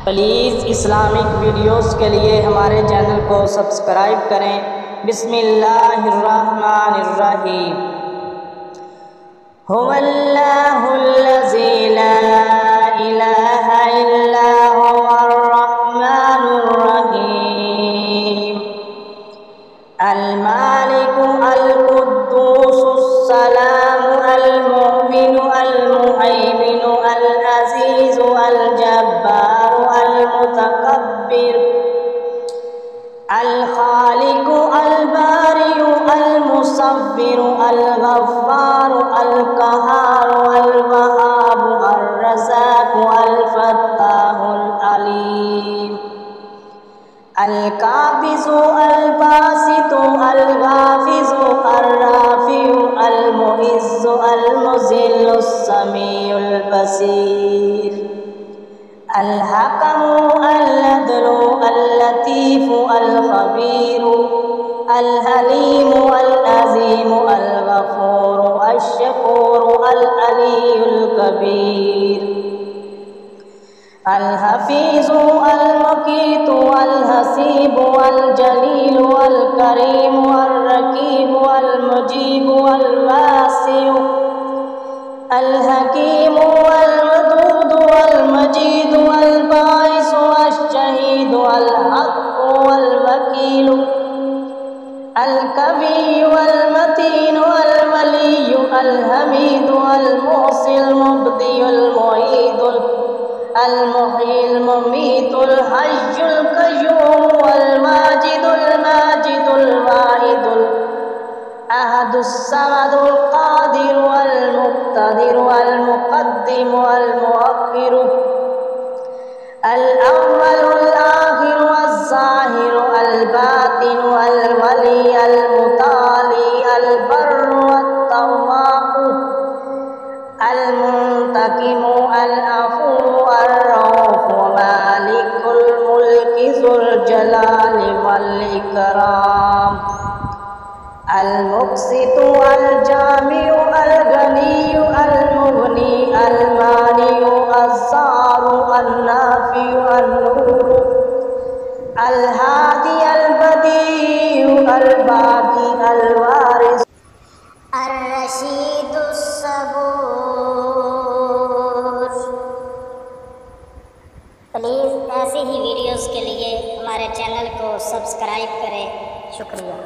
Please Islamic videos के लिए हमारे चैनल को सब्सक्राइब करें। बिस्मिल्लाहिर्रहमानिर्रहीम। हुवल्लाहुल्लज़ी ला इलाहा इल्ला हुवर रहमानुर रहीम। अल मालिकु अल कुद्दूसुस सलामु अल मुमिनु अल मुहैमिनु अल अज़ीज़ु अल जब्बारु अल मुतकब्बिर अल खालिकु अल बारिउ अल मुसव्विरु अल गफ्फारु अल कहारु अल वहाबु अर रज़ाकु अल फत्ताहुल अलीम। अल काबिज़ु अल बासितु अल गाफिज़ु अर राफ़िउ अल मुइज़्ज़ु अल मुज़िल्लु समीउल बसीर। अल हकमु अल अदलु अल लतीफ़ु अल खबीरु अल हलीमु अल अज़ीमु अल गफ़ूरु अश शकूरु अल अलीयुल कबीर। अल हफीज़ु अल मुकीतु अल हसीबु अल जलीलु अल करीमु अल रकीबु अल मुजीबु अल वासिउ अल हकीमु अल वदूदु अल मजीदु अल बाइसु अश शहीदु अल हक्कु अल वकीलु अल कविय्यु अल मतीनु अल वलिय्यु अल हमीदु अल मुहसिल मुब्दियुल मुईदुल अल मुहील मुमीतुल हय्युल क़य्यूम अल वाजिदुल माजिदुल वाहिदुल अहदुस समदुल क़ादिरु अल मुक़्तदिरु अल मुक़द्दिमु अल मुअख्खिरु अल अव्वलुल आखिरु अज़ ज़ाहिरु अल बातिनु अल वली अल मुताली अल बर्रु अत तव्वाबु अल मुंतकिमु अल अफू अर रऊफ़ु मालिकुल मुल्कि ज़ुल जलाली वल इकराम। अल मुक़सितु अल जामिउ अल गनिय्यु अल मुग़नी अल मानिउ अज़्ज़ारु अन नाफ़िउ अन नूरु अल हादी अल बदीउ अल बाक़ी अल वारिस अर रशीदुस सबूर। प्लीज़ ऐसी ही वीडियोस के लिए हमारे चैनल को सब्सक्राइब करें। शुक्रिया।